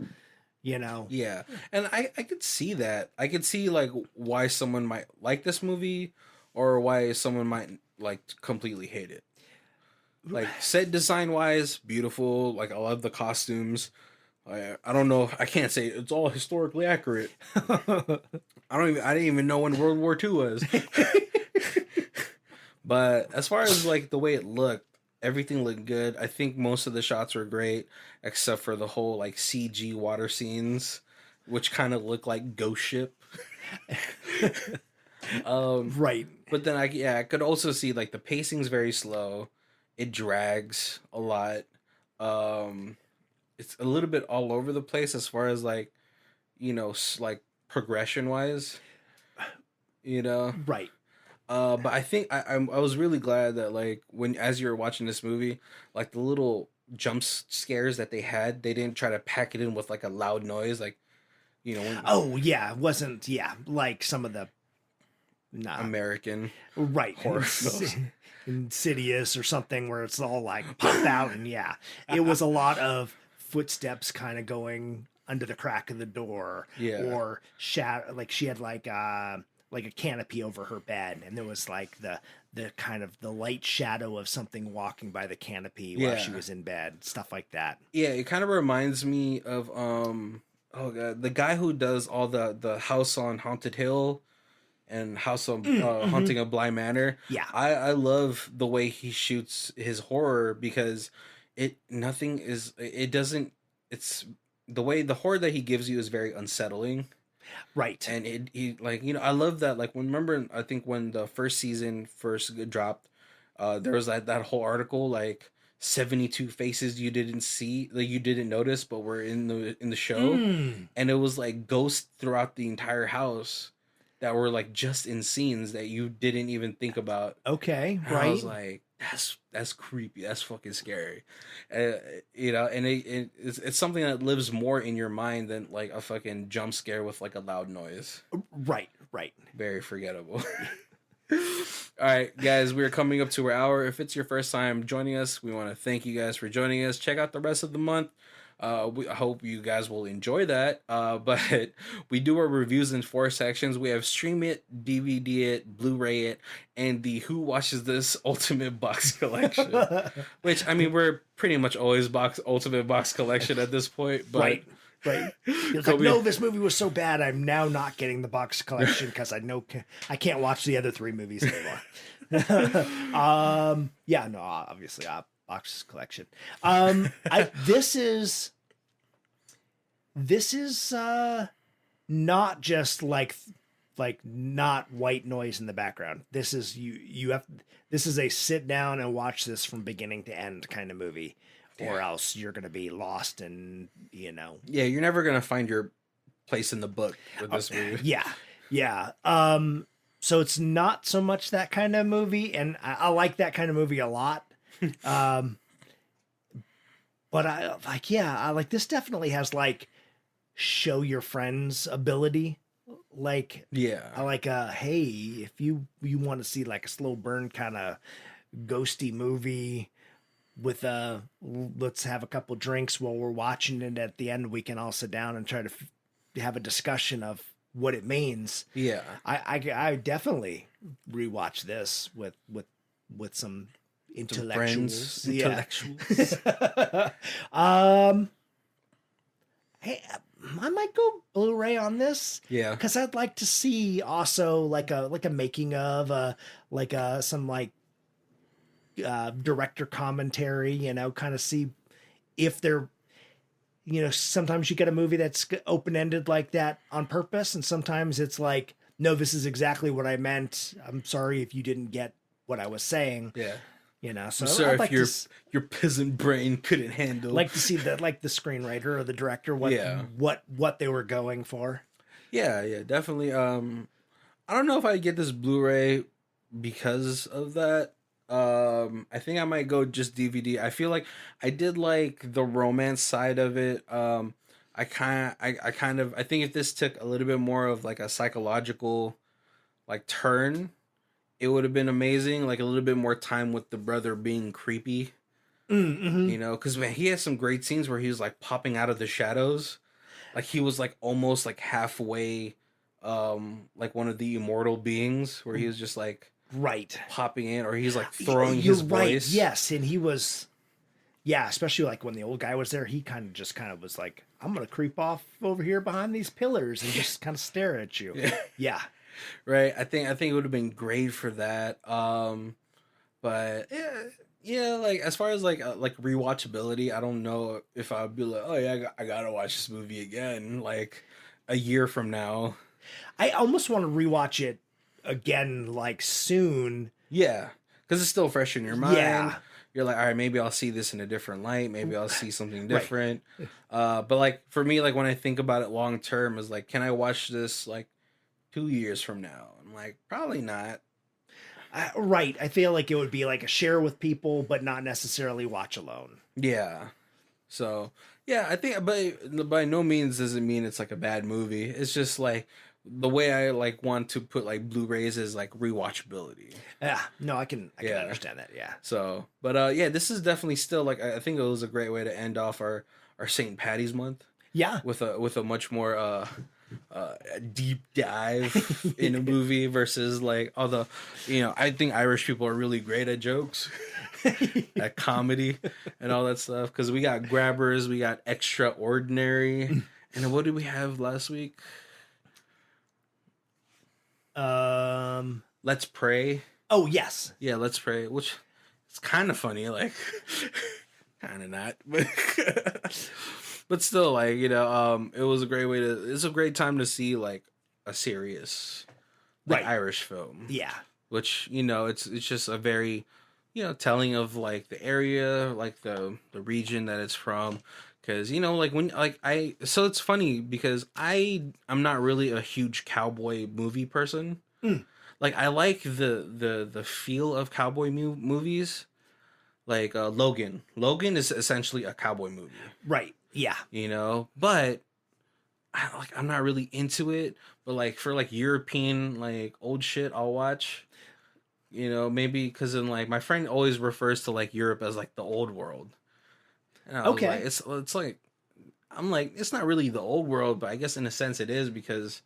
Yeah, and I could see that. I could see like why someone might like this movie, or why someone might like completely hate it. Like set design wise, beautiful. Like I love the costumes. I don't know. I can't say it's all historically accurate. I didn't even know when World War II was. But as far as like the way it looked, everything looked good. I think most of the shots were great, except for the whole like CG water scenes, which kind of look like Ghost Ship. Right. But then I could also see like the pacing's very slow. It drags a lot. It's a little bit all over the place as far as like, like progression wise, Right. But I think I was really glad that like as you were watching this movie, like the little jump scares that they had, they didn't try to pack it in with like a loud noise, like Oh yeah, it wasn't like some of the American right horror films. Insidious or something where it's all like pop out, and it was a lot of footsteps kind of going under the crack of the door, or shadow, like she had like a canopy over her bed, and there was like the kind of the light shadow of something walking by the canopy while she was in bed, stuff like that. Yeah, it kind of reminds me of oh god, the guy who does all the House on Haunted Hill and House on Haunting of Bly Manor. Yeah. I love the way he shoots his horror because it's the way the horror that he gives you is very unsettling. Right. And he like, I love that, like, I think when the first season first dropped, there was that whole article, like 72 faces you didn't see, that you didn't notice, but were in the show. And it was like ghosts throughout the entire house. that were like just in scenes that you didn't even think about. Okay, And right. I was like, that's creepy. That's fucking scary. You know, and it's something that lives more in your mind than like a fucking jump scare with like a loud noise. Right. Very forgettable. All right, guys, we're coming up to our hour. If it's your first time joining us, we want to thank you guys for joining us. Check out the rest of the month. I hope you guys will enjoy that. But we do our reviews in 4 sections. We have Stream It, DVD It, Blu-ray It, and the Who Watches This Ultimate Box Collection. Which, I mean, we're pretty much always Ultimate Box Collection at this point. But Right. It's like, no, this movie was so bad, I'm now not getting the box collection because I know I can't watch the other 3 movies anymore. Yeah, no, obviously, box collection. This is not just like not white noise in the background. This is this is a sit down and watch this from beginning to end kind of movie. Or else you're going to be lost and, you know. Yeah, you're never going to find your place in the book with this movie. Yeah. So it's not so much that kind of movie, and I like that kind of movie a lot. But I like this definitely has like show your friends ability. Like, I like, hey, if you want to see like a slow burn kind of ghosty movie with let's have a couple drinks while we're watching it, at the end we can all sit down and try to have a discussion of what it means. I definitely rewatch this with some intellectuals. Hey, I might go Blu-ray on this. Yeah, because I'd like to see also like a making of some like director commentary, you know, kind of see if they're, you know, sometimes you get a movie that's open-ended like that on purpose, and sometimes it's like, no, this is exactly what I meant, I'm sorry if you didn't get what I was saying. You know, so I'm sorry like if your peasant brain couldn't handle. Like to see the screenwriter or the director what they were going for. Yeah, definitely. I don't know if I get this Blu-ray because of that. I think I might go just DVD. I feel like I did like the romance side of it. I think if this took a little bit more of like a psychological like turn, it would have been amazing. Like a little bit more time with the brother being creepy. You know, because man, he has some great scenes where he was like popping out of the shadows, like he was like almost like halfway, like one of the immortal beings, where he was just like popping in, or he's like throwing his voice. Yes, and he was, especially like when the old guy was there, he kind of was like, I'm gonna creep off over here behind these pillars and just kind of stare at you. Right. I think it would have been great for that. But yeah, like as far as like rewatchability, I don't know if I'd be like, oh yeah, I gotta watch this movie again like a year from now. I almost want to rewatch it again like soon. Yeah, because it's still fresh in your mind. You're like, all right, maybe I'll see this in a different light. Maybe I'll see something different. But like for me, like when I think about it long term, is like, can I watch this like 2 years from now? I'm like, probably not. I feel like it would be like a share with people, but not necessarily watch alone. Yeah. So yeah, I think, but by no means does it mean it's like a bad movie. It's just like the way I like want to put like Blu-rays is like rewatchability. Yeah, no, I can understand that. Yeah. So, but yeah, this is definitely still like, I think it was a great way to end off our St. Patty's month. Yeah. With a much more a deep dive in a movie versus like, although, you know, I think Irish people are really great at jokes, at comedy and all that stuff. Because we got Grabbers, we got Extraordinary, and then what did we have last week? Let's Pray. Oh yes, yeah, Let's Pray, which it's kind of funny, like kind of not, but. But still, like, you know, it was a great it's a great time to see like a serious like Irish film. Yeah. Which, you know, it's just a very, you know, telling of like the area, like the region that it's from, because like when so it's funny because I'm not really a huge cowboy movie person. Like I like the feel of cowboy movies. Like Logan. Logan is essentially a cowboy movie. Right. Yeah. But I'm not really into it. But like for like European like old shit, I'll watch. Maybe because in like my friend always refers to like Europe as like the old world. And I was like, it's like I'm like it's not really the old world, but I guess in a sense it is because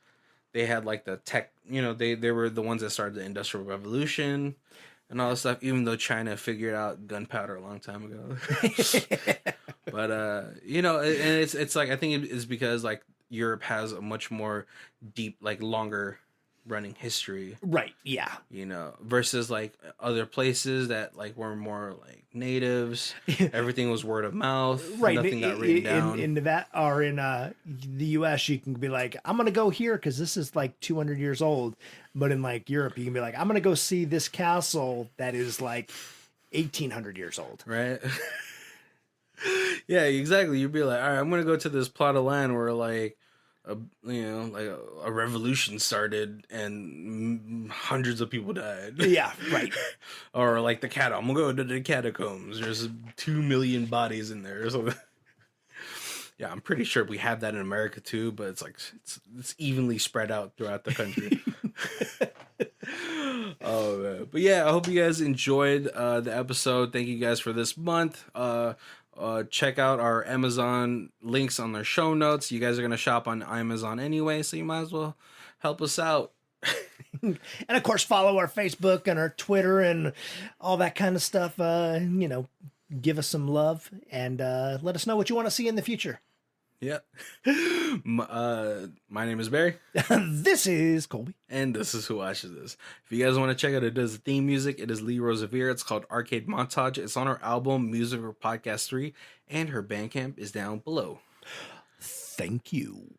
they had like the tech. They were the ones that started the Industrial Revolution and all this stuff. Even though China figured out gunpowder a long time ago, but and it's like I think it's because like Europe has a much more deep, like longer running history, right? Yeah, versus like other places that like were more like natives. Everything was word of mouth, right? Nothing got written down. In Nevada or in the U.S., you can be like, I'm gonna go here because this is like 200 years old, but in like Europe, you can be like, I'm gonna go see this castle that is like 1800 years old, right? Yeah, exactly. You'd be like, all right, I'm gonna go to this plot of land where like a revolution started and hundreds of people died. Yeah, right. Or like I'm gonna go to the catacombs. There's 2 million bodies in there or something. Yeah, I'm pretty sure we have that in America too, but it's like it's evenly spread out throughout the country. Oh man. But yeah, I hope you guys enjoyed the episode. Thank you guys for this month. Check out our Amazon links on their show notes. You guys are going to shop on Amazon anyway, so you might as well help us out. And of course, follow our Facebook and our Twitter and all that kind of stuff. Give us some love and let us know what you want to see in the future. Yeah. My name is Barry. This is Colby. And this is Who Watches This. If you guys want to check out it does the theme music, it is Lee Rosevere. It's called Arcade Montage. It's on her album Music for Podcast 3, and her Bandcamp is down below. Thank you.